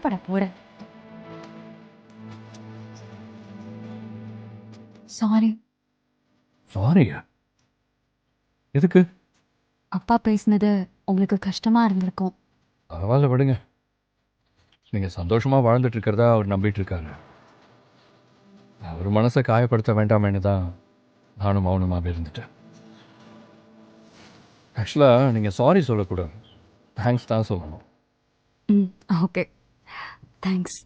பட போற. சாரி. சாரியா? எதுக்கு? அப்பா பேசினது உங்களுக்கு கஷ்டமா இருந்திருக்கும். பரவாயில்ல விடுங்க. நீங்க சந்தோஷமா வாழ்ந்துட்டு இருக்கிறதா அவர் நம்பிட்டு இருக்காரு. அவர் மனசை காயப்படுத்த வேண்டாமேன்னு தான் நானும் மௌனமாகவே இருந்துட்டேன். ஆக்சுவலாக நீங்கள் சாரி சொல்லக்கூடாது, தேங்க்ஸ் தான் சொல்லணும். Okay, thanks.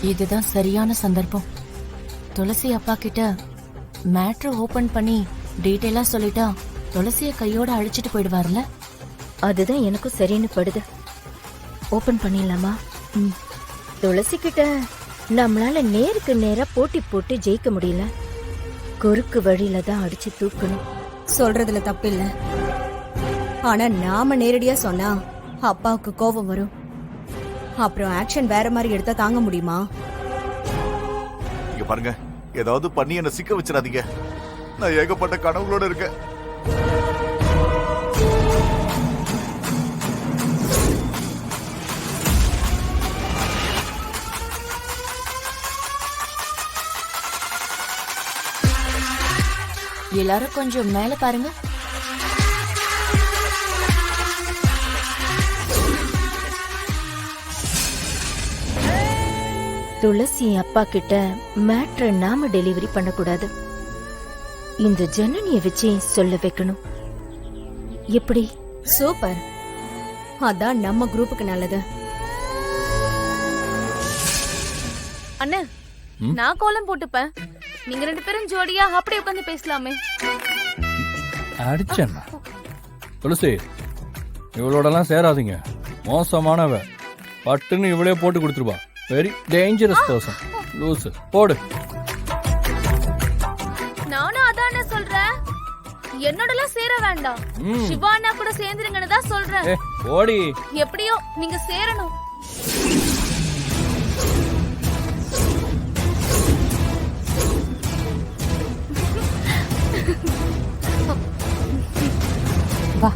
இதுதான் சரியான சந்தர்ப்பம். துளசி அப்பா கிட்ட மேட்ரு ஓபன் பண்ணி டீட்டெயிலா சொல்லிட்டா துளசிய கையோட அழிச்சிட்டு போயிடுவார்ல. அதுதான் எனக்கும் சரின்னு படுது. ஓபன் பண்ணிடலாமா? துளசி கிட்ட நம்மளால நேருக்கு நேரா போட்டி போட்டு ஜெயிக்க முடியல. குறுக்கு வழியில தான் அடிச்சு தூக்கணும். சொல்றதுல தப்பில்ல. ஆனா நாம நேரடியா சொன்னா அப்பாவுக்கு கோபம் வரும். அப்புறம் ஆக்ஷன் வேற மாதிரி எடுத்தா தாங்க முடியுமா? இங்க பாருங்க, ஏதாவது பண்ணி என்ன சிக்க வச்சிடாதீங்க. நான் ஏகப்பட்ட கனவுகளோட இருக்கேன். எல்லாரும் கொஞ்சம் மேல பாருங்க. துளசி அப்பா கிட்ட மேட்ரை நாம டெலிவரி பண்ணக்கூடாது. இந்த ஜனனிய வச்சு சொல்ல வைக்கணும். எப்படி? சூப்பர், அதான் நம்ம குரூப்புக்கு நல்லது. அண்ணே, நான் கோலம் போட்டுப்பேன். நீங்க 2 பேரும் ஜோடியா அப்படியே உட்காந்து பேசலாமே. அடிச்சேன்னா துளசி, இவளோடலாம் சேராதீங்க, மோசமானவ. பட்டுன்னு இவளே போட்டு கொடுத்துருவா. Very dangerous person. லூசு. போடு. நானும் அதானே சொல்றேன். என்னோடலாம் சேர வேண்டாம். சிவா அண்ணா கூட சேர்ந்துருங்கன்னு தான் சொல்றேன். ஓடி. எப்படியோ நீங்க சேரணும். வா.